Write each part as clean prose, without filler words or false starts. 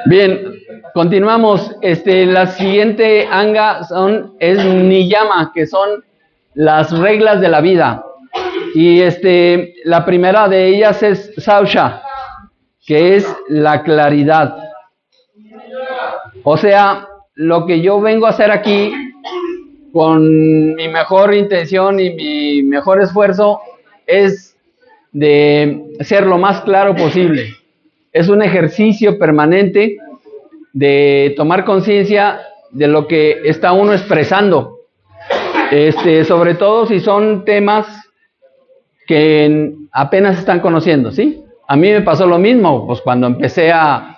Bien, continuamos. La siguiente anga es niyama, que son las reglas de la vida. Y la primera de ellas es sausha, que es la claridad. O sea, lo que yo vengo a hacer aquí con mi mejor intención y mi mejor esfuerzo es de ser lo más claro posible. Es un ejercicio permanente de tomar conciencia de lo que está uno expresando, sobre todo si son temas que apenas están conociendo, ¿sí? A mí me pasó lo mismo, pues cuando empecé a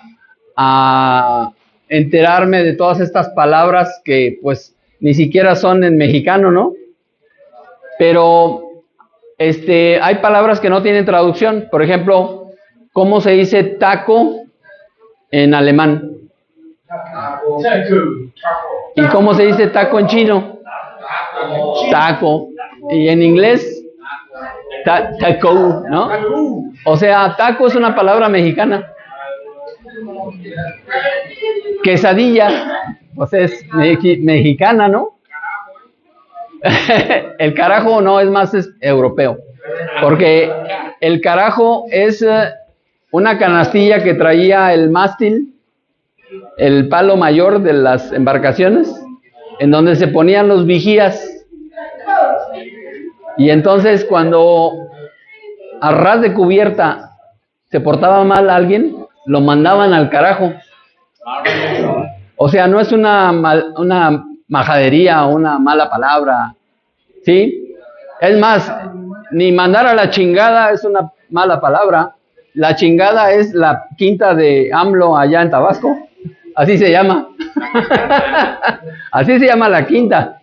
enterarme de todas estas palabras que pues ni siquiera son en mexicano, ¿no? Pero hay palabras que no tienen traducción. Por ejemplo, ¿cómo se dice taco en alemán? ¿Y cómo se dice taco en chino? Taco. Y en inglés, taco, ¿no? O sea, taco es una palabra mexicana. Quesadilla, pues es mexicana, ¿no? El carajo no, es más europeo. Porque el carajo es una canastilla que traía el mástil, el palo mayor de las embarcaciones, en donde se ponían los vigías. Y entonces cuando a ras de cubierta se portaba mal a alguien, lo mandaban al carajo. O sea, no es una majadería o una mala palabra, ¿sí? Es más, ni mandar a la chingada es una mala palabra. La chingada es la quinta de AMLO allá en Tabasco. Así se llama. Así se llama la quinta.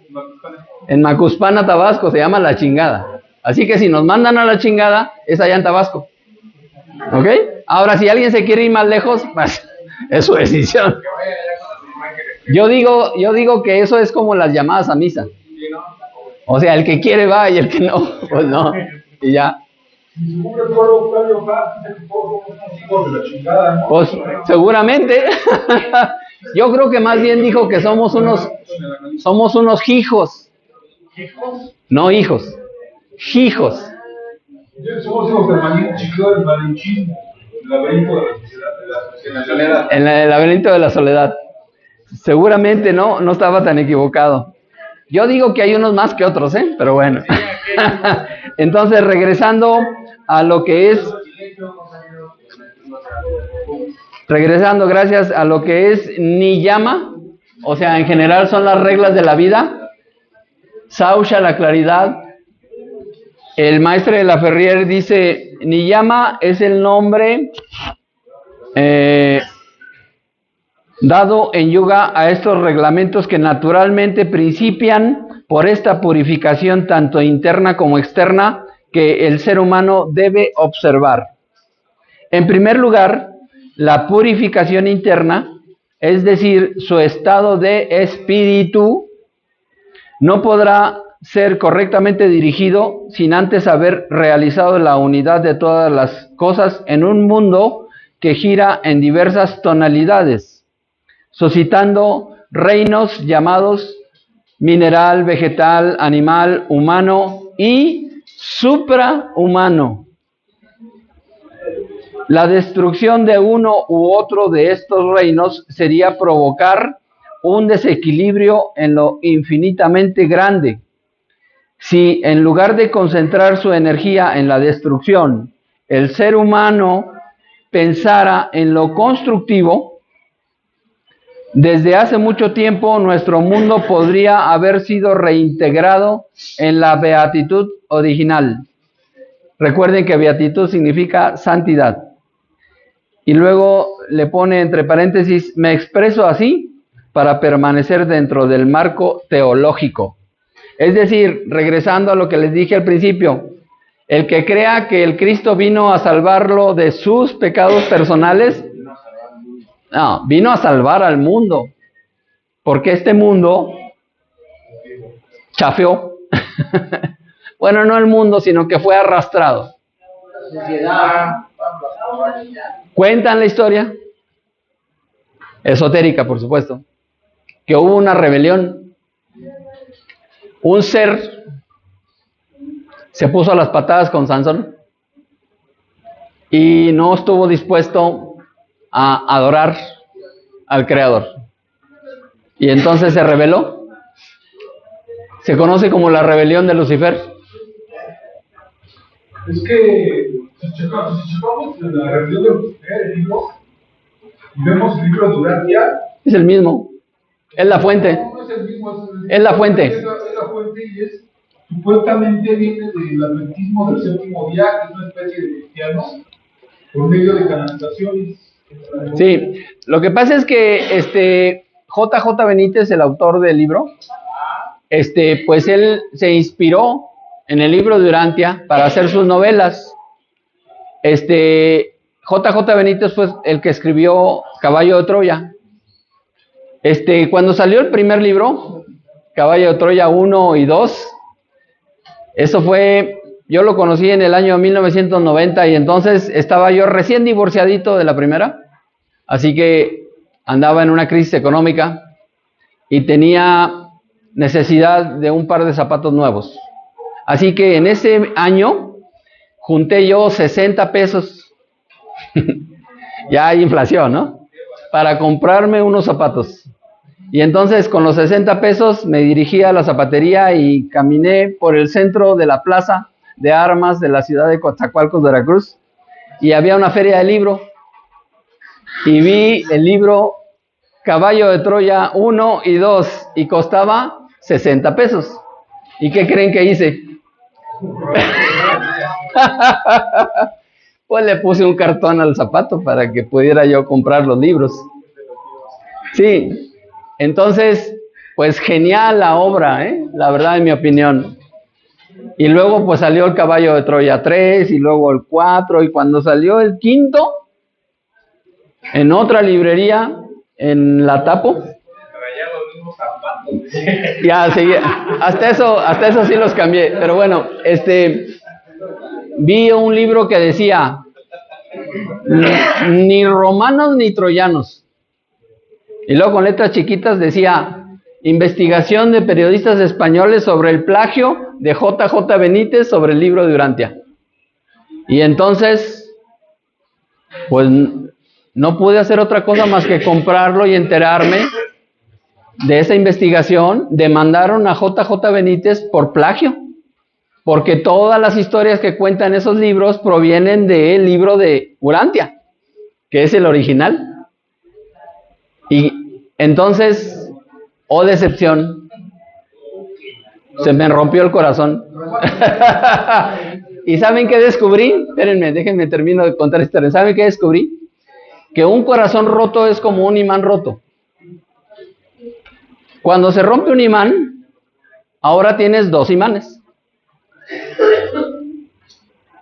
En Macuspana, Tabasco, se llama la chingada. Así que si nos mandan a la chingada, es allá en Tabasco. ¿Ok? Ahora, si alguien se quiere ir más lejos, pues es su decisión. Yo digo que eso es como las llamadas a misa. O sea, el que quiere va y el que no, pues no. Y ya. Pues seguramente. Yo creo que más bien dijo que somos unos hijos. No hijos. Hijos. Somos hijos permanentes, del Malinchín, el laberinto de la soledad. En el laberinto de la soledad. Seguramente no estaba tan equivocado. Yo digo que hay unos más que otros, pero bueno. Entonces, regresando a lo que es, gracias a lo que es niyama, o sea, en general son las reglas de la vida. Sausha, la claridad. El maestro de la Ferrier dice, niyama es el nombre dado en yoga a estos reglamentos que naturalmente principian por esta purificación tanto interna como externa que el ser humano debe observar. En primer lugar, la purificación interna, es decir, su estado de espíritu, no podrá ser correctamente dirigido sin antes haber realizado la unidad de todas las cosas en un mundo que gira en diversas tonalidades, suscitando reinos llamados mineral, vegetal, animal, humano y suprahumano. La destrucción de uno u otro de estos reinos sería provocar un desequilibrio en lo infinitamente grande. Si en lugar de concentrar su energía en la destrucción, el ser humano pensara en lo constructivo, desde hace mucho tiempo nuestro mundo podría haber sido reintegrado en la beatitud original. Recuerden que beatitud significa santidad. Y luego le pone entre paréntesis, me expreso así para permanecer dentro del marco teológico. Es decir, regresando a lo que les dije al principio, el que crea que el Cristo vino a salvarlo de sus pecados personales, no, vino a salvar al mundo, porque este mundo chafeó. Bueno, no el mundo, sino que fue arrastrado. Cuentan la historia, esotérica por supuesto, que hubo una rebelión. Un ser se puso a las patadas con Sansón y no estuvo dispuesto a adorar al Creador. Y entonces se rebeló. Se conoce como la rebelión de Lucifer. Es que si checamos la rebelión de Lucifer, el libro, y vemos el libro de Durantia, Es el mismo. Es la fuente. no es el mismo, Es la fuente. Es la fuente y es supuestamente viene del adventismo del séptimo día, que es una especie de cristianos, por medio de canalizaciones. Sí, lo que pasa es que JJ Benítez, el autor del libro, pues él se inspiró en el libro de Durantia para hacer sus novelas. JJ Benítez fue el que escribió Caballo de Troya. Cuando salió el primer libro, Caballo de Troya 1 y 2, eso fue, yo lo conocí en el año 1990 y entonces estaba yo recién divorciadito de la primera, así que andaba en una crisis económica y tenía necesidad de un par de zapatos nuevos. Así que en ese año junté yo 60 pesos, ya hay inflación, ¿no? Para comprarme unos zapatos. Y entonces con los 60 pesos me dirigí a la zapatería y caminé por el centro de la plaza de armas de la ciudad de Coatzacoalcos, Veracruz, y había una feria de libro y vi el libro Caballo de Troya 1 y 2 y costaba 60 pesos. ¿Y qué creen que hice? Pues le puse un cartón al zapato para que pudiera yo comprar los libros. Sí, entonces, pues genial la obra, la verdad, en mi opinión. Y luego pues salió el Caballo de Troya 3 y luego el 4 y cuando salió el quinto, en otra librería, en La Tapo, ya seguía, hasta eso sí los cambié, pero bueno, vi un libro que decía, ni romanos ni troyanos, y luego con letras chiquitas decía, investigación de periodistas españoles sobre el plagio de JJ Benítez sobre el libro de Durantia. Y entonces, pues no pude hacer otra cosa más que comprarlo y enterarme de esa investigación. Demandaron a JJ Benítez por plagio, porque todas las historias que cuentan esos libros provienen del libro de Durantia, que es el original. Y entonces, oh decepción, se me rompió el corazón. ¿Y saben qué descubrí? Espérenme, déjenme termino de contar esta historia. ¿Saben qué descubrí? Que un corazón roto es como un imán roto. Cuando se rompe un imán, ahora tienes dos imanes.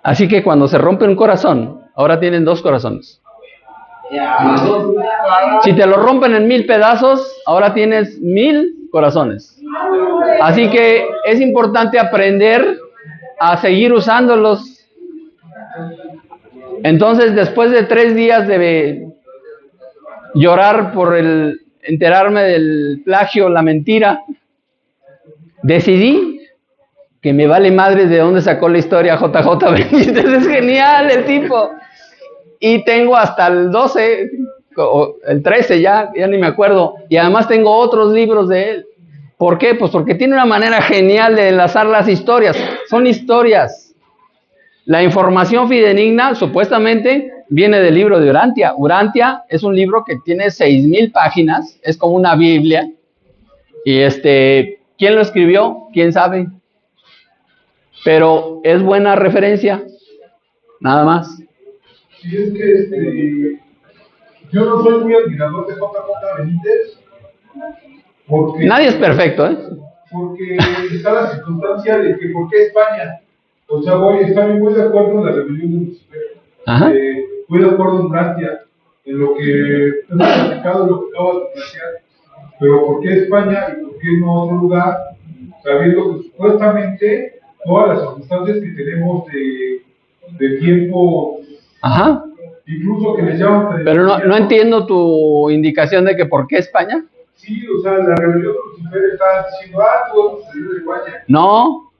Así que cuando se rompe un corazón, ahora tienen dos corazones. Si te lo rompen en 1000 pedazos, ahora tienes 1000 corazones. Así que es importante aprender a seguir usándolos. Entonces, después de 3 días de llorar por enterarme del plagio, la mentira, decidí que me vale madres de dónde sacó la historia JJ Benítez. Es genial el tipo. Y tengo hasta el 12, o el 13 ya ni me acuerdo. Y además tengo otros libros de él. ¿Por qué? Pues porque tiene una manera genial de enlazar las historias. Son historias. La información fidedigna supuestamente viene del libro de Durantia. Durantia es un libro que tiene 6000 páginas, es como una Biblia. Y ¿quién lo escribió? ¿Quién sabe? Pero es buena referencia, nada más. Sí, es que yo no soy muy admirador de JJ Benítez, porque nadie es perfecto, porque está la circunstancia de que ¿por qué España? O sea, estoy muy de acuerdo en la rebelión de Lucifer, muy de acuerdo en Francia, en lo que hemos platicado, lo que acabas de plantear, pero ¿por qué España y por qué no otro lugar? Sabiendo que supuestamente todas las circunstancias que tenemos de tiempo Incluso que les llaman... Pero no entiendo tu indicación de que ¿por qué España? Sí, o sea, la rebelión de Lucifer está diciendo, tú vas a salir de España. No.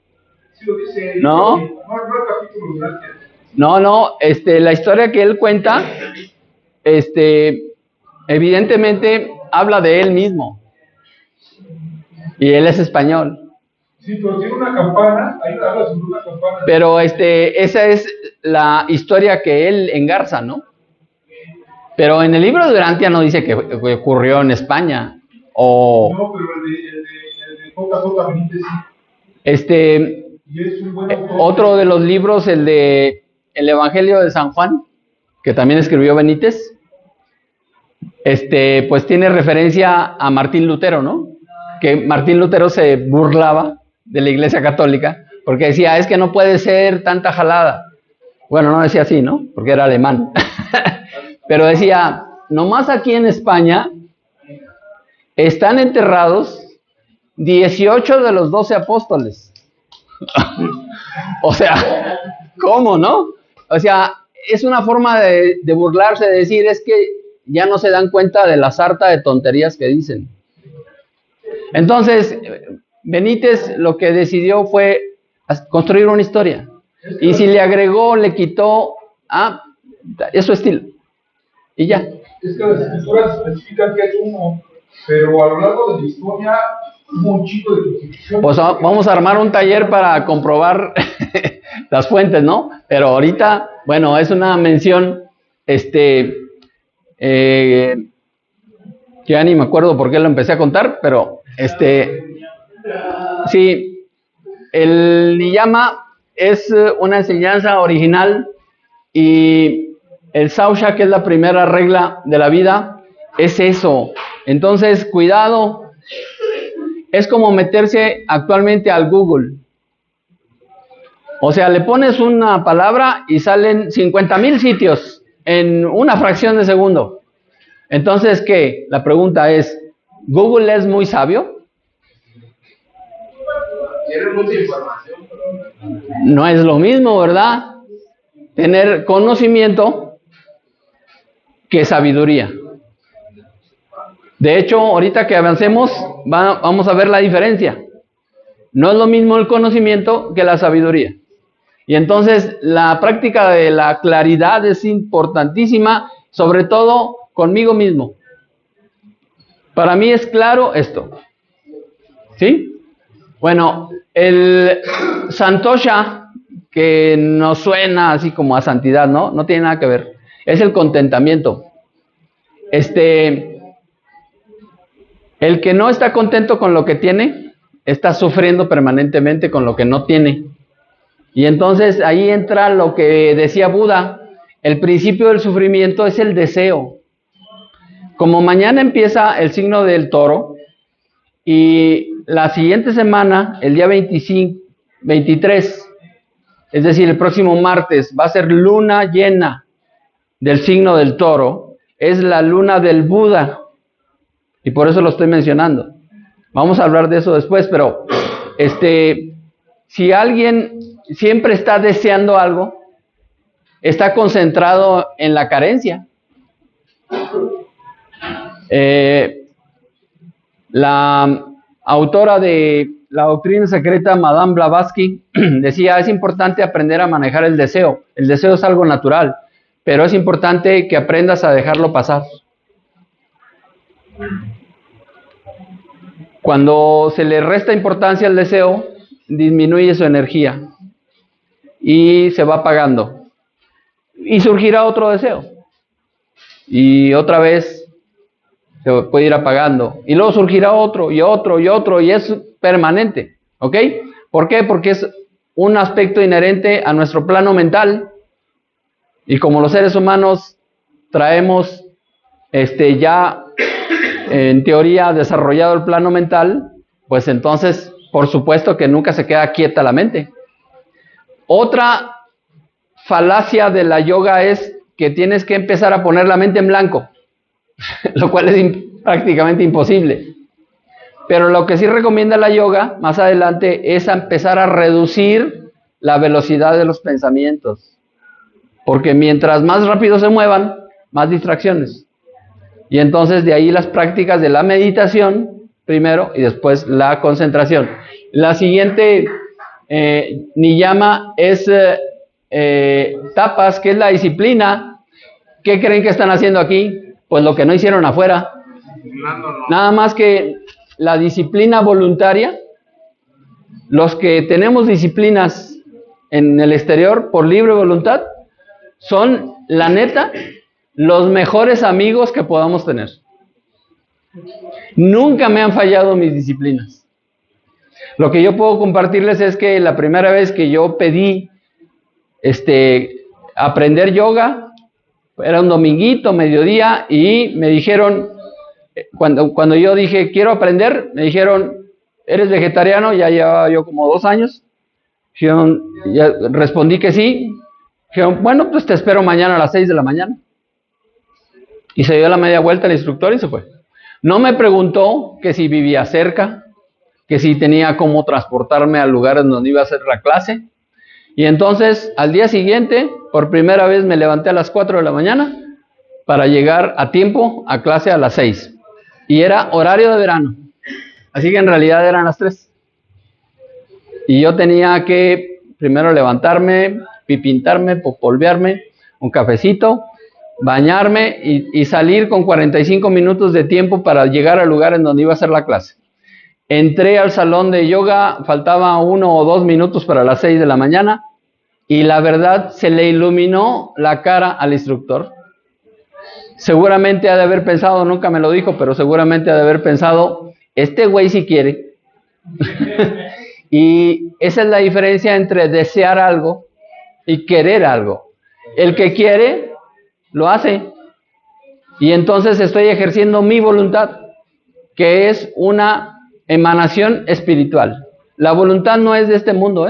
Sí lo dice. No. No el capítulo, gracias. No, la historia que él cuenta, evidentemente habla de él mismo. Y él es español. Sí, pero tiene una campana, ahí habla sobre una campana. Pero esa es la historia que él engarza, ¿no? Pero en el libro de Urantia no dice que ocurrió en España. No, pero el de JJ Benítez sí. Y es un buen autor. Otro de los libros, el de El Evangelio de San Juan, que también escribió Benítez, pues tiene referencia a Martín Lutero, ¿no? Que Martín Lutero se burlaba de la Iglesia Católica porque decía, es que no puede ser tanta jalada. Bueno, no decía así, ¿no? Porque era alemán. Pero decía, nomás aquí en España están enterrados 18 de los 12 apóstoles. O sea, ¿cómo, no? O sea, es una forma de burlarse, de decir, es que ya no se dan cuenta de la sarta de tonterías que dicen. Entonces, Benítez lo que decidió fue construir una historia. Y si le agregó, le quitó, es su estilo. Y ya. Es que las escrituras especifican que es uno, pero a lo largo de la historia hubo un chico de crucifixión. Pues vamos a armar un taller para comprobar las fuentes, ¿no? Pero ahorita, bueno, es una mención, ya ni me acuerdo por qué lo empecé a contar, pero sí, el niyama es una enseñanza original y el sausha, que es la primera regla de la vida, es eso. Entonces, cuidado, es como meterse actualmente al Google. O sea, le pones una palabra y salen 50,000 sitios en una fracción de segundo. Entonces, ¿qué? La pregunta es, ¿Google es muy sabio? Tiene mucha información. No es lo mismo, ¿verdad? Tener conocimiento que sabiduría. De hecho, ahorita que avancemos, vamos a ver la diferencia. No es lo mismo el conocimiento que la sabiduría. Y entonces, la práctica de la claridad es importantísima, sobre todo conmigo mismo. Para mí es claro esto. ¿Sí? Bueno, el santosha, que nos suena así como a santidad, ¿no? No tiene nada que ver. Es el contentamiento. El que no está contento con lo que tiene, está sufriendo permanentemente con lo que no tiene. Y entonces ahí entra lo que decía Buda, el principio del sufrimiento es el deseo. Como mañana empieza el signo del toro, y la siguiente semana, el día 23, es decir, el próximo martes, va a ser luna llena del signo del toro, es la luna del Buda, y por eso lo estoy mencionando. Vamos a hablar de eso después, pero si alguien siempre está deseando algo, está concentrado en la carencia. La autora de La Doctrina Secreta, Madame Blavatsky, decía, es importante aprender a manejar el deseo. El deseo es algo natural, pero es importante que aprendas a dejarlo pasar. Cuando se le resta importancia al deseo, disminuye su energía y se va apagando. Y surgirá otro deseo. Y otra vez se puede ir apagando. Y luego surgirá otro y otro y otro, y es permanente. ¿Ok? ¿Por qué? Porque es un aspecto inherente a nuestro plano mental. Y como los seres humanos traemos ya en teoría desarrollado el plano mental, pues entonces por supuesto que nunca se queda quieta la mente. Otra falacia de la yoga es que tienes que empezar a poner la mente en blanco, lo cual es prácticamente imposible. Pero lo que sí recomienda la yoga más adelante es empezar a reducir la velocidad de los pensamientos. porque mientras más rápido se muevan, más distracciones. Y entonces de ahí las prácticas de la meditación primero y después la concentración. La siguiente niyama es tapas, que es la disciplina. ¿Qué creen que están haciendo aquí? Pues lo que no hicieron afuera. Nada más que la disciplina voluntaria. Los que tenemos disciplinas en el exterior por libre voluntad son, la neta, los mejores amigos que podamos tener. Nunca me han fallado mis disciplinas. Lo que yo puedo compartirles es que la primera vez que yo pedí aprender yoga, era un dominguito, mediodía, y me dijeron, cuando yo dije, quiero aprender, me dijeron, ¿eres vegetariano? Ya llevaba yo como 2 años. Dijeron, ya respondí que sí. Dijeron, bueno, pues te espero mañana a las 6 de la mañana. Y se dio la media vuelta el instructor y se fue. No me preguntó que si vivía cerca, que si tenía cómo transportarme al lugar en donde iba a hacer la clase. Y entonces, al día siguiente, por primera vez me levanté a las 4 de la mañana para llegar a tiempo a clase a las 6. Y era horario de verano. Así que en realidad eran las 3. Y yo tenía que primero levantarme, pipintarme, popolvearme, un cafecito, bañarme y salir con 45 minutos de tiempo para llegar al lugar en donde iba a hacer la clase. Entré al salón de yoga, faltaba 1 o 2 minutos para las 6 de la mañana y la verdad se le iluminó la cara al instructor. Seguramente ha de haber pensado, nunca me lo dijo, pero seguramente ha de haber pensado, este güey sí quiere. Y esa es la diferencia entre desear algo y querer algo. El que quiere, lo hace. Y entonces estoy ejerciendo mi voluntad, que es una emanación espiritual. La voluntad no es de este mundo,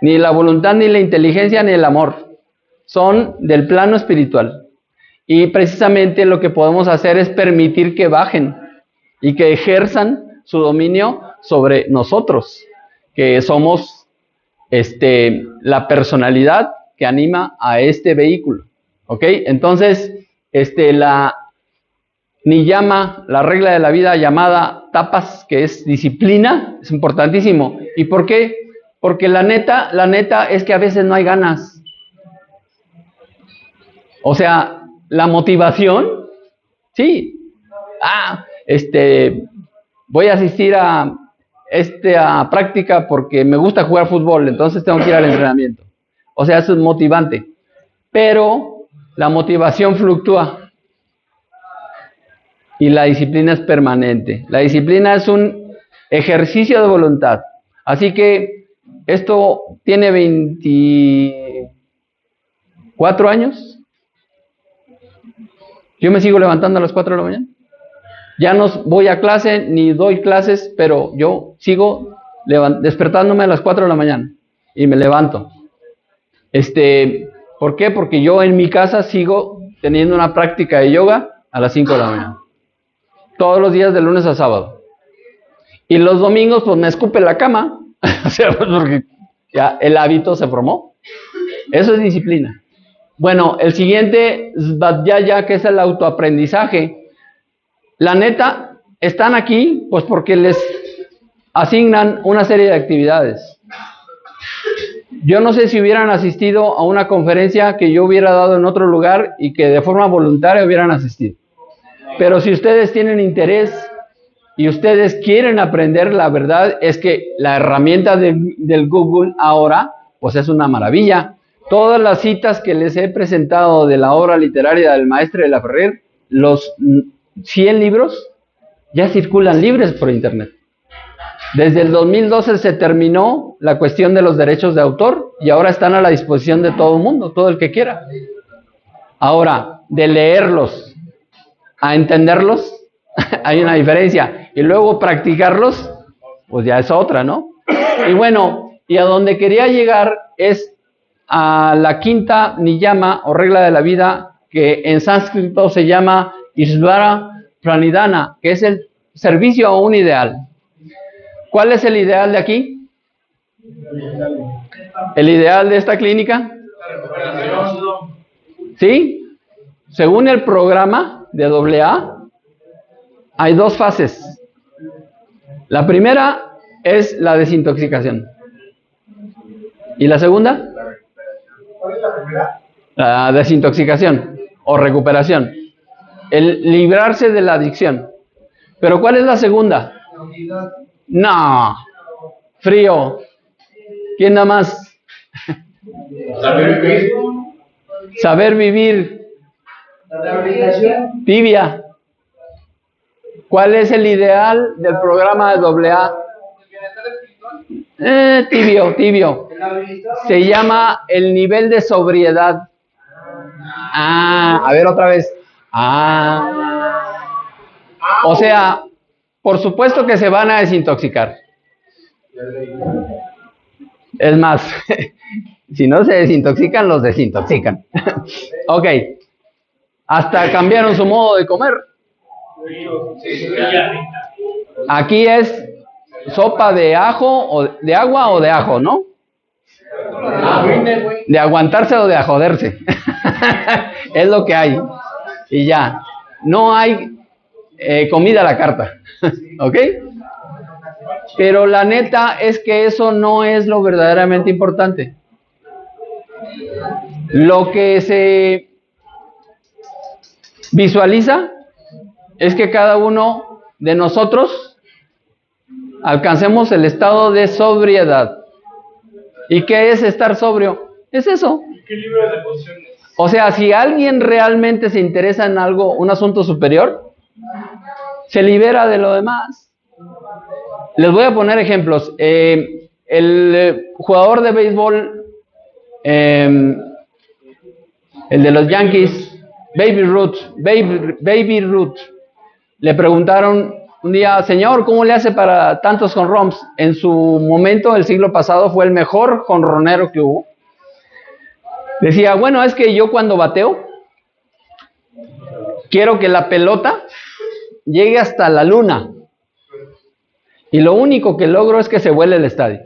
Ni la voluntad, ni la inteligencia, ni el amor. Son del plano espiritual. Y precisamente lo que podemos hacer es permitir que bajen y que ejerzan su dominio sobre nosotros, que somos la personalidad que anima a este vehículo. ¿Ok? Entonces, la niyama, la regla de la vida llamada tapas, que es disciplina, es importantísimo. ¿Y por qué? Porque la neta es que a veces no hay ganas. O sea, la motivación, sí. Voy a asistir a práctica porque me gusta jugar fútbol, entonces tengo que ir al entrenamiento. O sea, eso es motivante. Pero la motivación fluctúa y la disciplina es permanente. La disciplina es un ejercicio de voluntad. Así que esto tiene 24 años. Yo me sigo levantando a las 4 de la mañana. Ya no voy a clase ni doy clases, pero yo sigo despertándome a las 4 de la mañana y me levanto. ¿Por qué? Porque yo en mi casa sigo teniendo una práctica de yoga a las 5 de la mañana. Todos los días de lunes a sábado. Y los domingos pues me escupe la cama. O sea, porque ya el hábito se formó. Eso es disciplina. Bueno, el siguiente, Svadhyaya, que es el autoaprendizaje. La neta, están aquí pues porque les asignan una serie de actividades. Yo no sé si hubieran asistido a una conferencia que yo hubiera dado en otro lugar y que de forma voluntaria hubieran asistido. Pero si ustedes tienen interés y ustedes quieren aprender, la verdad es que la herramienta del Google ahora pues es una maravilla. Todas las citas que les he presentado de la obra literaria del Maestre de la Ferrer, los 100 libros ya circulan libres por internet. Desde el 2012 se terminó la cuestión de los derechos de autor y ahora están a la disposición de todo el mundo, todo el que quiera. Ahora, de leerlos a entenderlos, hay una diferencia. Y luego practicarlos, pues ya es otra, ¿no? Y bueno, y a donde quería llegar es a la quinta niyama o regla de la vida, que en sánscrito se llama Ishvara Pranidhana, que es el servicio a un ideal. ¿Cuál es el ideal de aquí? ¿El ideal de esta clínica? ¿Sí? Según el programa de AA, hay dos fases. La primera es la desintoxicación. ¿Y la segunda? ¿Cuál es la primera? La desintoxicación o recuperación. El librarse de la adicción. ¿Pero cuál es la segunda? No. Frío. ¿Quién da más? Saber vivir. Saber vivir. Tibia. ¿Cuál es el ideal del programa de AA? Tibio. Se llama el nivel de sobriedad. A ver otra vez. O sea, por supuesto que se van a desintoxicar. Es más, si no se desintoxican, los desintoxican. Ok. Hasta cambiaron su modo de comer. Aquí es sopa de ajo, o de agua o de ajo, ¿no? De aguantarse o de ajoderse. Es lo que hay. Y ya. No hay comida a la carta. ¿Ok? Pero la neta es que eso no es lo verdaderamente importante. Lo que se visualiza es que cada uno de nosotros alcancemos el estado de sobriedad. ¿Y qué es estar sobrio? Es eso. Equilibrio de emociones. O sea, si alguien realmente se interesa en algo, un asunto superior, se libera de lo demás. Les voy a poner ejemplos. El jugador de béisbol, el de los Yankees, Baby Ruth, le preguntaron un día, señor, ¿cómo le hace para tantos jonrones? En su momento, el siglo pasado, fue el mejor jonronero que hubo. Decía, bueno, es que yo cuando bateo, quiero que la pelota llegue hasta la luna. Y lo único que logro es que se vuele el estadio.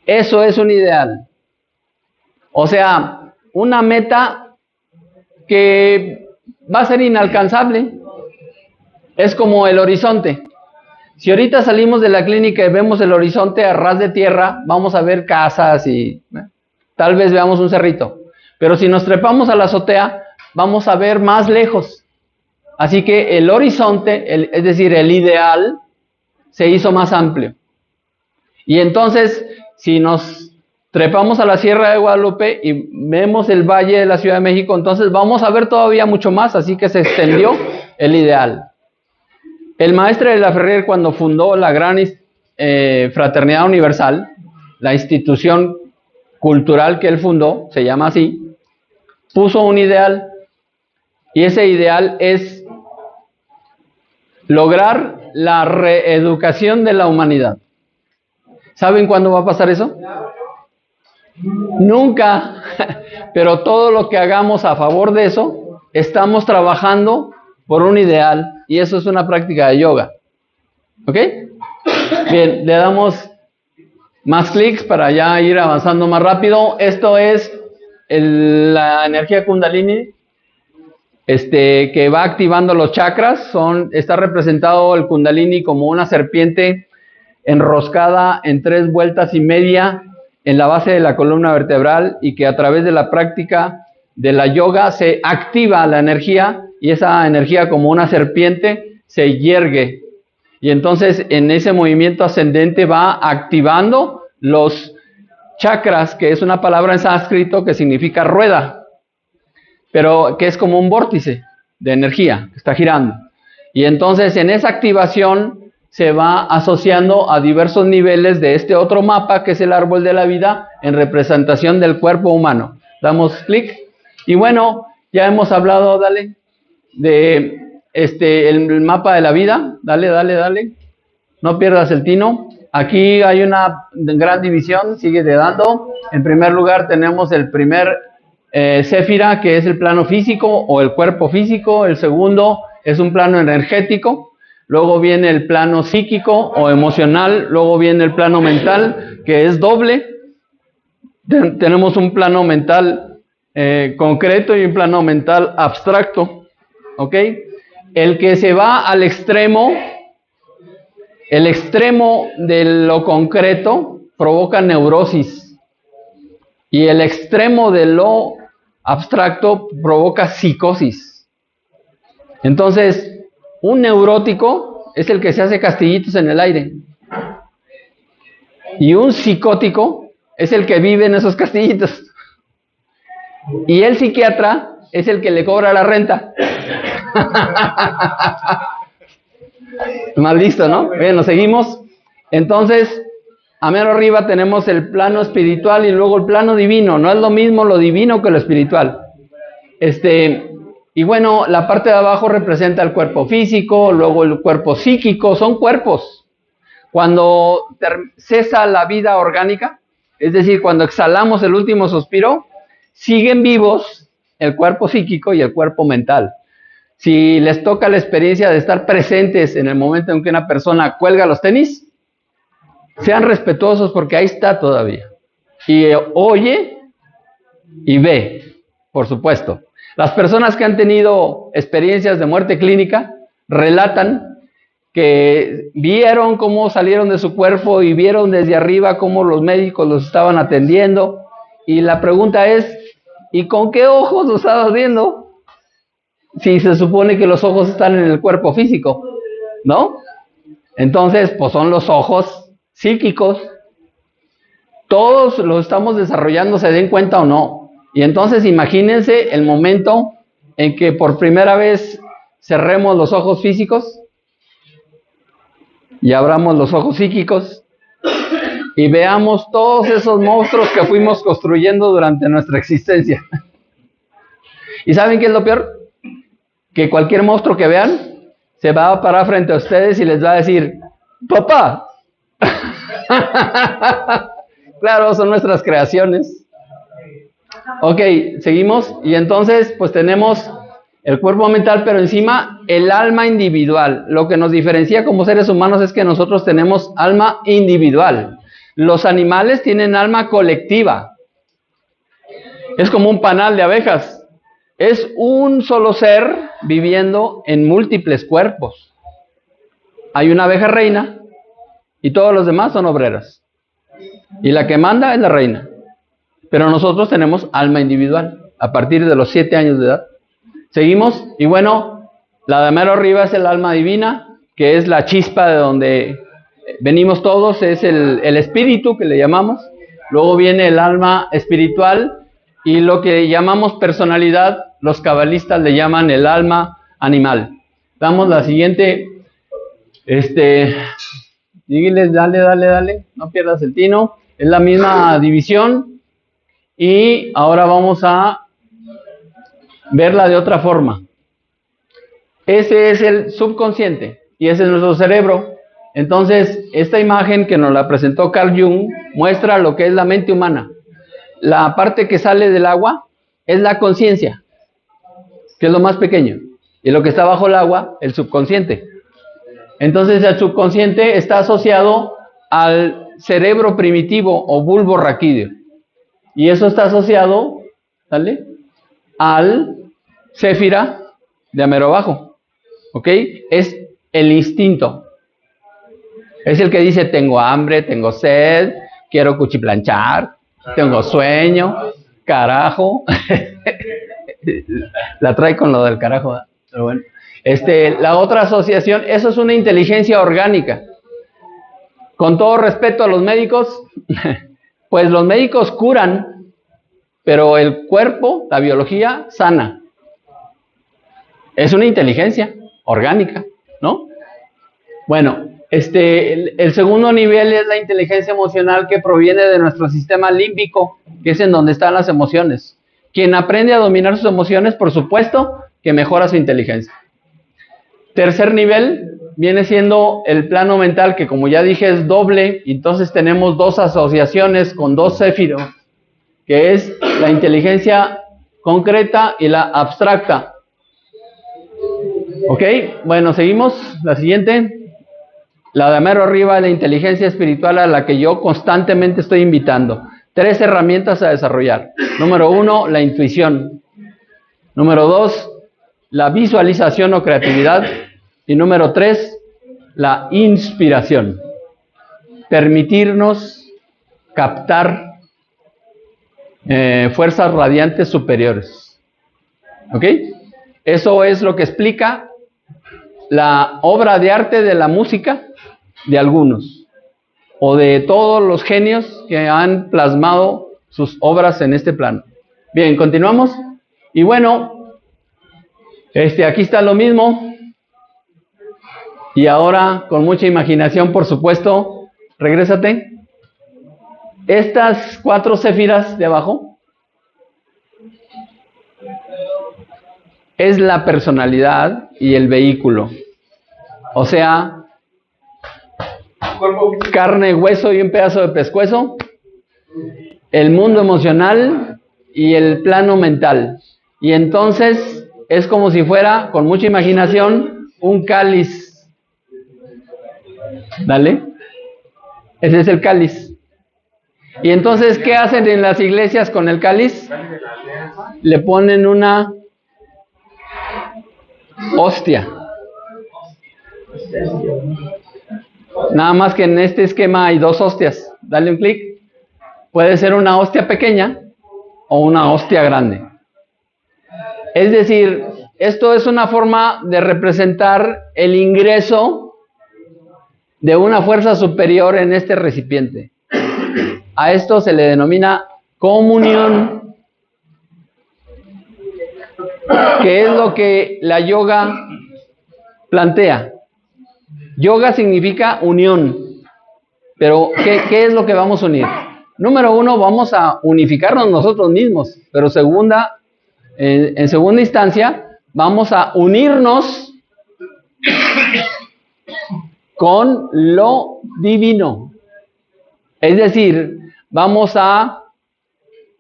Eso es un ideal. O sea, una meta que va a ser inalcanzable. Es como el horizonte. Si ahorita salimos de la clínica y vemos el horizonte a ras de tierra, vamos a ver casas y tal vez veamos un cerrito. Pero si nos trepamos a la azotea, vamos a ver más lejos. Así que el horizonte, es decir, el ideal, se hizo más amplio. Y entonces, si nos trepamos a la Sierra de Guadalupe y vemos el Valle de la Ciudad de México, entonces vamos a ver todavía mucho más, así que se extendió el ideal. El maestre de la Ferrer, cuando fundó la gran Fraternidad Universal, la institución cultural que él fundó, se llama así, puso un ideal, y ese ideal es lograr la reeducación de la humanidad. ¿Saben cuándo va a pasar eso? Nunca, pero todo lo que hagamos a favor de eso, estamos trabajando por un ideal, y eso es una práctica de yoga. ¿Ok? Bien, le damos más clics para ya ir avanzando más rápido. Esto es la energía Kundalini, que va activando los chakras. Está representado el Kundalini como una serpiente enroscada en 3 vueltas y media en la base de la columna vertebral, y que a través de la práctica de la yoga se activa la energía, y esa energía, como una serpiente, se yergue. Y entonces en ese movimiento ascendente va activando los chakras, que es una palabra en sánscrito que significa rueda, pero que es como un vórtice de energía que está girando. Y entonces en esa activación se va asociando a diversos niveles de este otro mapa, que es el árbol de la vida, en representación del cuerpo humano. Damos clic. Y bueno, ya hemos hablado, de el mapa de la vida. Dale. No pierdas el tino. Aquí hay una gran división, sigue dando. En primer lugar tenemos el primer Séfira, que es el plano físico o el cuerpo físico. El segundo es un plano energético. Luego viene el plano psíquico o emocional. Luego viene el plano mental, que es doble. Tenemos un plano mental concreto y un plano mental abstracto, ¿ok? El que se va al extremo, el extremo de lo concreto provoca neurosis y el extremo de lo abstracto provoca psicosis. Entonces, un neurótico es el que se hace castillitos en el aire y un psicótico es el que vive en esos castillitos. Y el psiquiatra es el que le cobra la renta. Más listo, ¿no? Bueno, seguimos. Entonces, a mero arriba tenemos el plano espiritual y luego el plano divino. No es lo mismo lo divino que lo espiritual. Y bueno, la parte de abajo representa el cuerpo físico, luego el cuerpo psíquico, son cuerpos. Cuando cesa la vida orgánica, es decir, cuando exhalamos el último suspiro, siguen vivos el cuerpo psíquico y el cuerpo mental. Si les toca la experiencia de estar presentes en el momento en que una persona cuelga los tenis, sean respetuosos porque ahí está todavía. Y oye y ve, por supuesto. Las personas que han tenido experiencias de muerte clínica relatan que vieron cómo salieron de su cuerpo y vieron desde arriba cómo los médicos los estaban atendiendo. Y la pregunta es, ¿y con qué ojos los estabas viendo? Si se supone que los ojos están en el cuerpo físico, ¿no? Entonces, pues son los ojos psíquicos. Todos los estamos desarrollando, se den cuenta o no. Y entonces imagínense el momento en que por primera vez cerremos los ojos físicos y abramos los ojos psíquicos y veamos todos esos monstruos que fuimos construyendo durante nuestra existencia. ¿Y saben qué es lo peor? Que cualquier monstruo que vean se va a parar frente a ustedes y les va a decir, ¡papá! Claro, son nuestras creaciones. Ok, seguimos. Y entonces, pues tenemos el cuerpo mental, pero encima el alma individual. Lo que nos diferencia como seres humanos es que nosotros tenemos alma individual. Los animales tienen alma colectiva. Es como un panal de abejas. Es un solo ser viviendo en múltiples cuerpos. Hay una abeja reina y todos los demás son obreras. Y la que manda es la reina. Pero nosotros tenemos alma individual a partir de los 7 años de edad. Seguimos. Y bueno, la de mero arriba es el alma divina, que es la chispa de donde venimos todos, es el espíritu que le llamamos. Luego viene el alma espiritual y lo que llamamos personalidad, los cabalistas le llaman el alma animal. Damos la siguiente. Dígiles, dale, no pierdas el tino. Es la misma división. Y ahora vamos a verla de otra forma. Ese es el subconsciente y ese es nuestro cerebro. Entonces, esta imagen que nos la presentó Carl Jung muestra lo que es la mente humana. La parte que sale del agua es la conciencia, que es lo más pequeño. Y lo que está bajo el agua, el subconsciente. Entonces, el subconsciente está asociado al cerebro primitivo o bulbo raquídeo. Y eso está asociado, ¿sale?, al céfira de mero abajo. ¿Ok? Es el instinto. Es el que dice, tengo hambre, tengo sed, quiero cuchiplanchar, tengo sueño, carajo. La trae con lo del carajo, ¿eh? Pero bueno. La otra asociación, eso es una inteligencia orgánica. Con todo respeto a los médicos, pues los médicos curan, pero el cuerpo, la biología, sana. Es una inteligencia orgánica, ¿no? Bueno, el segundo nivel es la inteligencia emocional que proviene de nuestro sistema límbico, que es en donde están las emociones. Quien aprende a dominar sus emociones, por supuesto, que mejora su inteligencia. Tercer nivel viene siendo el plano mental, que como ya dije es doble, entonces tenemos dos asociaciones con dos céfiros, que es la inteligencia concreta y la abstracta. Ok, bueno, seguimos. La siguiente. La de mero arriba es la inteligencia espiritual a la que yo constantemente estoy invitando. 3 herramientas a desarrollar. Número 1, la intuición. Número 2, la visualización o creatividad. Y número 3, la inspiración. Permitirnos captar fuerzas radiantes superiores. ¿Ok? Eso es lo que explica la obra de arte de la música de algunos, o de todos los genios que han plasmado sus obras en este plano. Bien, continuamos. Y bueno, aquí está lo mismo. Y ahora, con mucha imaginación, por supuesto, regrésate. Estas 4 céfiras de abajo es la personalidad y el vehículo. O sea, carne, hueso y un pedazo de pescuezo, el mundo emocional y el plano mental. Y entonces es como si fuera, con mucha imaginación, un cáliz. ¿Dale? Ese es el cáliz. Y entonces, ¿qué hacen en las iglesias con el cáliz? Le ponen una hostia. Nada más que en este esquema hay 2 hostias. Dale un clic. Puede ser una hostia pequeña o una hostia grande. Es decir, esto es una forma de representar el ingreso de una fuerza superior en este recipiente. A esto se le denomina comunión, que es lo que la yoga plantea. Yoga significa unión, pero ¿qué es lo que vamos a unir? Número 1, vamos a unificarnos nosotros mismos, pero en segunda instancia, vamos a unirnos con lo divino. Es decir, vamos a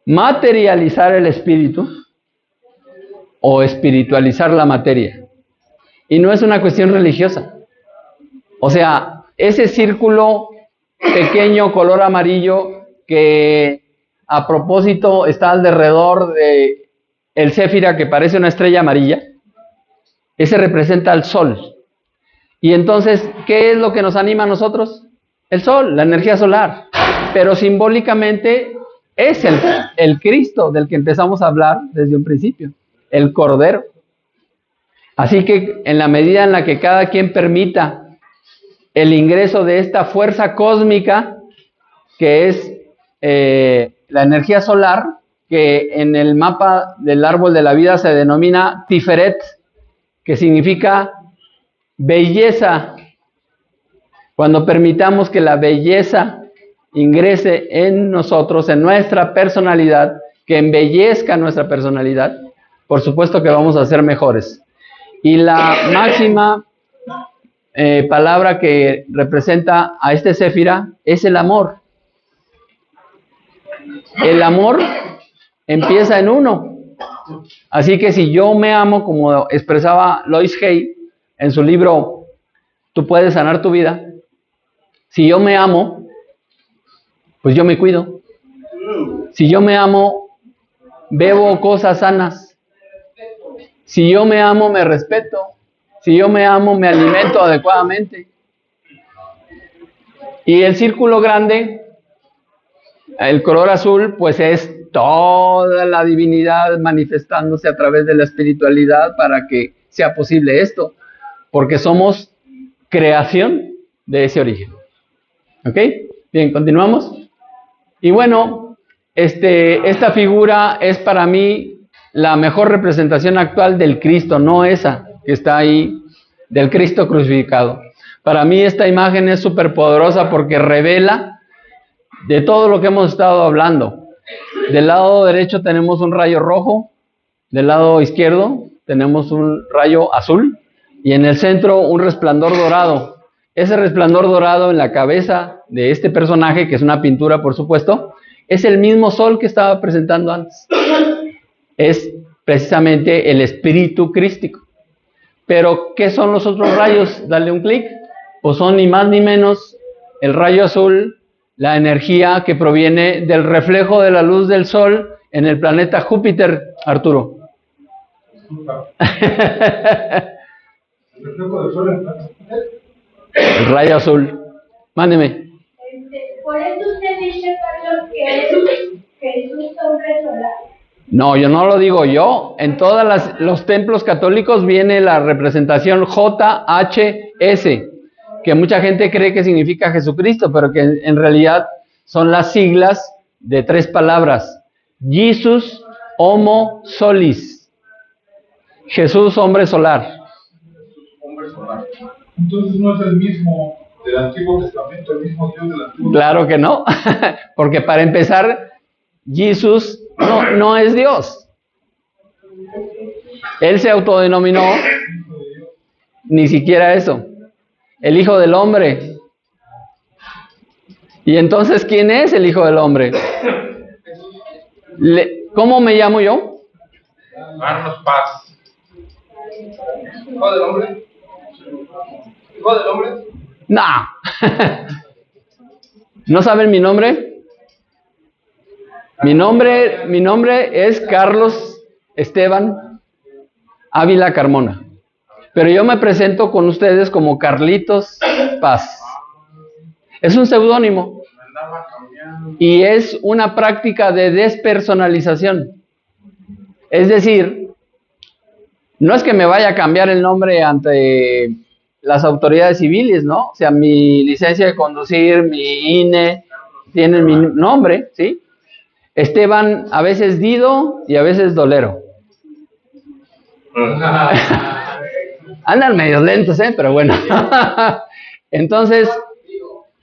materializar el espíritu o espiritualizar la materia. Y no es una cuestión religiosa. O sea, ese círculo pequeño color amarillo que a propósito está alrededor de el céfira que parece una estrella amarilla, ese representa al sol. Y entonces, ¿qué es lo que nos anima a nosotros? El sol, la energía solar. Pero simbólicamente es el Cristo del que empezamos a hablar desde un principio, el Cordero. Así que en la medida en la que cada quien permita el ingreso de esta fuerza cósmica, que es la energía solar, que en el mapa del árbol de la vida se denomina Tiferet, que significa belleza. Cuando permitamos que la belleza ingrese en nosotros, en nuestra personalidad, que embellezca nuestra personalidad, por supuesto que vamos a ser mejores. Y la máxima palabra que representa a este céfira es el amor. El amor empieza en uno. Así que si yo me amo, como expresaba Lois Hay en su libro Tú puedes sanar tu vida, si yo me amo, pues yo me cuido. Si yo me amo, bebo cosas sanas. Si yo me amo, me respeto. Si yo me amo, me alimento adecuadamente. Y el círculo grande, el color azul, pues es toda la divinidad manifestándose a través de la espiritualidad para que sea posible esto, porque somos creación de ese origen. ¿Ok? Bien, continuamos. Y bueno, esta figura es para mí la mejor representación actual del Cristo, no esa que está ahí, del Cristo crucificado. Para mí esta imagen es súper poderosa porque revela de todo lo que hemos estado hablando. Del lado derecho tenemos un rayo rojo, del lado izquierdo tenemos un rayo azul y en el centro un resplandor dorado. Ese resplandor dorado en la cabeza de este personaje, que es una pintura por supuesto, es el mismo sol que estaba presentando antes. Es precisamente el espíritu crístico. Pero, ¿qué son los otros rayos? Dale un clic. Pues son ni más ni menos el rayo azul la energía que proviene del reflejo de la luz del sol en el planeta Júpiter, Arturo. El reflejo del sol en el planeta Júpiter. El rayo azul. Mándeme. Por eso usted dice, Carlos, que es un hombre solar. No, yo no lo digo yo. En todos los templos católicos viene la representación JHS, que mucha gente cree que significa Jesucristo, pero que en realidad son las siglas de 3 palabras. Jesus Homo Solis. Jesús, hombre solar. Hombre solar. Entonces no es el mismo del Antiguo Testamento, el mismo Dios del Antiguo Testamento. Claro que no, porque para empezar, Jesús no es Dios. Él se autodenominó, ni siquiera eso, el Hijo del Hombre. Y entonces, ¿quién es el Hijo del Hombre? ¿Cómo me llamo yo? Carlos Paz. ¿Hijo del hombre? ¿Hijo del hombre? No. ¿No saben mi nombre? Mi nombre es Carlos Esteban Ávila Carmona. Pero yo me presento con ustedes como Carlitos Paz. Es un seudónimo. Y es una práctica de despersonalización. Es decir, no es que me vaya a cambiar el nombre ante las autoridades civiles, ¿no? O sea, mi licencia de conducir, mi INE, tienen mi nombre, ¿sí? Esteban, a veces Dido y a veces Dolero. Andan medio lentos, pero bueno. Entonces,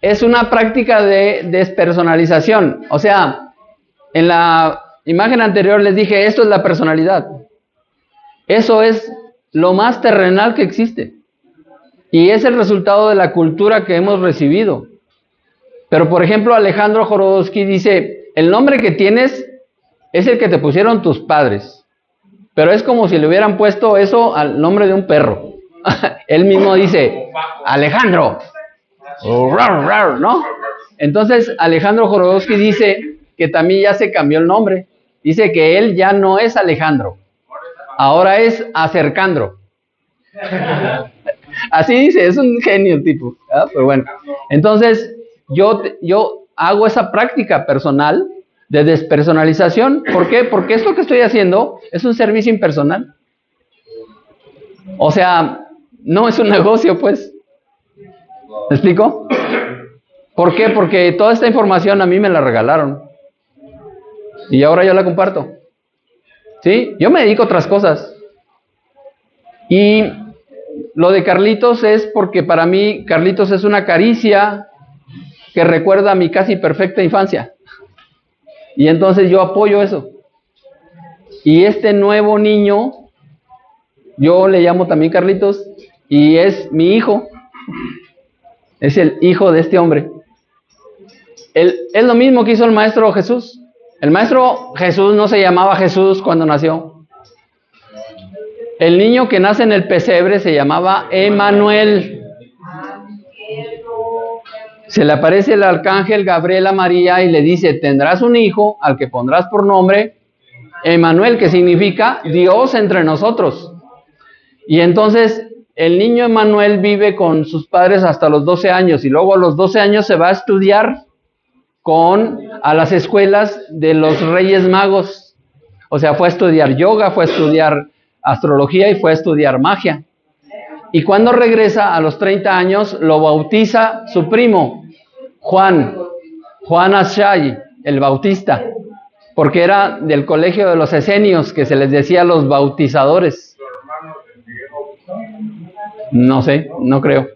es una práctica de despersonalización. O sea, en la imagen anterior les dije, esto es la personalidad. Eso es lo más terrenal que existe. Y es el resultado de la cultura que hemos recibido. Pero, por ejemplo, Alejandro Jodorowsky dice, el nombre que tienes es el que te pusieron tus padres. Pero es como si le hubieran puesto eso al nombre de un perro. Él mismo dice, Alejandro, ¿no? Entonces, Alejandro Jodorowsky dice que también ya se cambió el nombre. Dice que él ya no es Alejandro, ahora es Acercandro. Así dice, es un genio el tipo, ¿verdad? Pero bueno, entonces yo hago esa práctica personal de despersonalización. ¿Por qué? Porque esto que estoy haciendo es un servicio impersonal. O sea, no es un negocio, pues. ¿Me explico? ¿Por qué? Porque toda esta información a mí me la regalaron. Y ahora yo la comparto. ¿Sí? Yo me dedico a otras cosas. Y lo de Carlitos es porque para mí Carlitos es una caricia que recuerda mi casi perfecta infancia. Y entonces yo apoyo eso. Y este nuevo niño, yo le llamo también Carlitos, y es mi hijo. Es el hijo de este hombre. Es lo mismo que hizo el maestro Jesús. El maestro Jesús no se llamaba Jesús cuando nació. El niño que nace en el pesebre se llamaba Emanuel. Se le aparece el arcángel Gabriel a María y le dice, tendrás un hijo al que pondrás por nombre Emanuel, que significa Dios entre nosotros. Y entonces el niño Emanuel vive con sus padres hasta los 12 años y luego a los 12 años se va a estudiar a las escuelas de los Reyes Magos. O sea, fue a estudiar yoga, fue a estudiar astrología y fue a estudiar magia. Y cuando regresa a los 30 años, lo bautiza su primo, Juan Ashai, el Bautista, porque era del colegio de los esenios, que se les decía los bautizadores. No sé, no creo.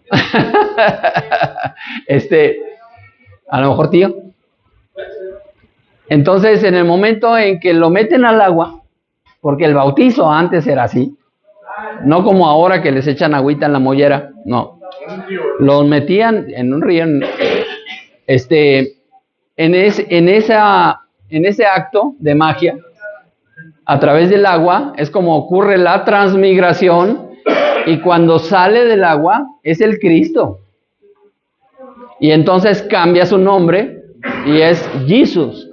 A lo mejor tío. Entonces, en el momento en que lo meten al agua, porque el bautizo antes era así, no como ahora que les echan agüita en la mollera, no. Los metían en un río, en ese acto de magia, a través del agua, es como ocurre la transmigración, y cuando sale del agua, es el Cristo. Y entonces cambia su nombre y es Jesus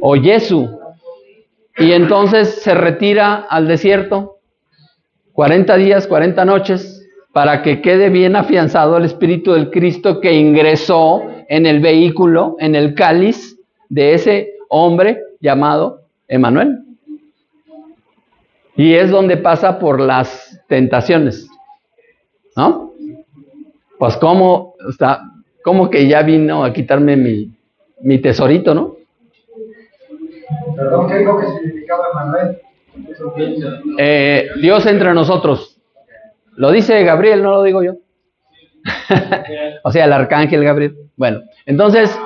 o Yesu. Y entonces se retira al desierto 40 días, 40 noches, para que quede bien afianzado el Espíritu del Cristo que ingresó en el vehículo, en el cáliz de ese hombre llamado Emmanuel. Y es donde pasa por las tentaciones, ¿no? Pues como que ya vino a quitarme mi tesorito, ¿no? Perdón, ¿qué dijo que significaba Emmanuel? Dios entre nosotros. Lo dice Gabriel, no lo digo yo. O sea, el arcángel Gabriel. Bueno, entonces,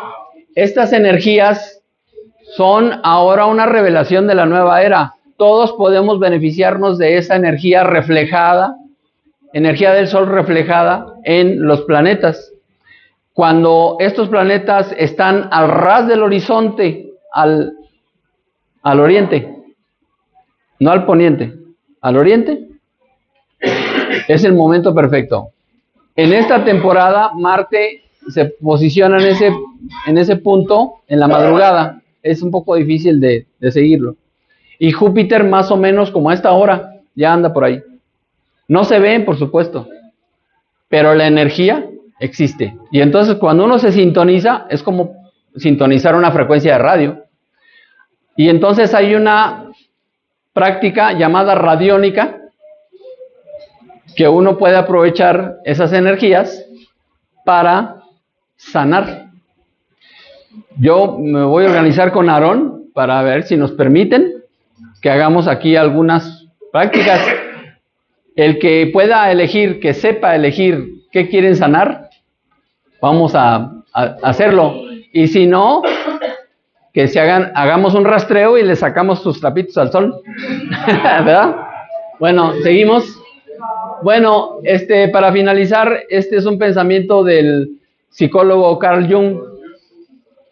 estas energías son ahora una revelación de la nueva era. Todos podemos beneficiarnos de esa energía reflejada, energía del sol reflejada en los planetas. Cuando estos planetas están al ras del horizonte, al oriente, no al poniente, al oriente, es el momento perfecto. En esta temporada, Marte se posiciona en ese punto en la madrugada. Es un poco difícil de seguirlo. Y Júpiter, más o menos como a esta hora, ya anda por ahí. No se ven, por supuesto, pero la energía existe. Y entonces cuando uno se sintoniza, es como sintonizar una frecuencia de radio. Y entonces hay una práctica llamada radiónica, que uno puede aprovechar esas energías para sanar. Yo me voy a organizar con Aarón para ver si nos permiten que hagamos aquí algunas prácticas. El que pueda elegir, que sepa elegir qué quieren sanar, vamos a hacerlo. Y si no, que hagamos un rastreo y le sacamos sus trapitos al sol. ¿Verdad? Bueno, seguimos. Bueno, para finalizar, este es un pensamiento del psicólogo Carl Jung.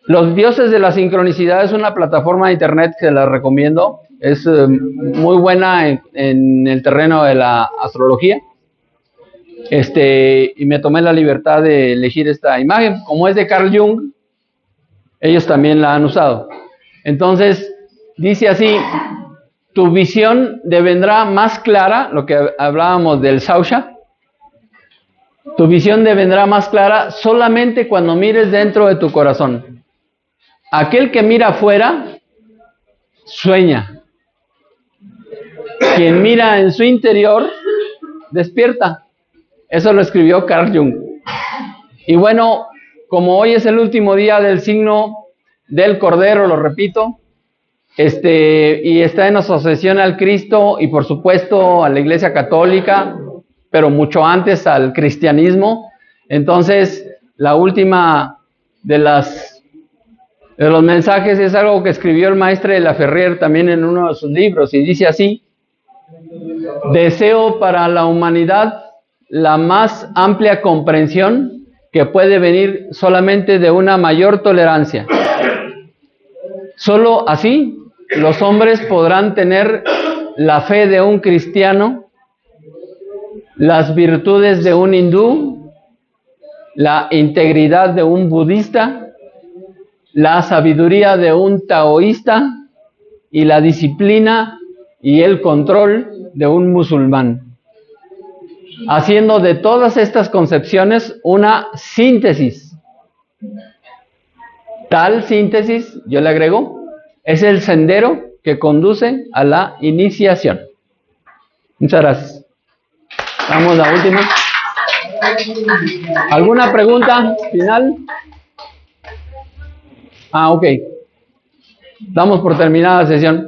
Los dioses de la sincronicidad es una plataforma de internet que la recomiendo. Es muy buena en el terreno de la astrología. Y me tomé la libertad de elegir esta imagen. Como es de Carl Jung, ellos también la han usado. Entonces, dice así: tu visión devendrá más clara, lo que hablábamos del Sausha. Tu visión devendrá más clara solamente cuando mires dentro de tu corazón. Aquel que mira afuera, sueña. Quien mira en su interior, despierta. Eso lo escribió Carl Jung. Y bueno, como hoy es el último día del signo del Cordero, lo repito, y está en asociación al Cristo y por supuesto a la Iglesia Católica, pero mucho antes al cristianismo. Entonces, la última de los mensajes es algo que escribió el maestre de la Ferrier también en uno de sus libros, y dice así: deseo para la humanidad la más amplia comprensión que puede venir solamente de una mayor tolerancia. Solo así los hombres podrán tener la fe de un cristiano, las virtudes de un hindú, la integridad de un budista, la sabiduría de un taoísta y la disciplina y el control de un musulmán, haciendo de todas estas concepciones una síntesis. Tal síntesis, yo le agrego, es el sendero que conduce a la iniciación. Muchas gracias. Vamos a la última. ¿Alguna pregunta final? Ok. Damos por terminada la sesión.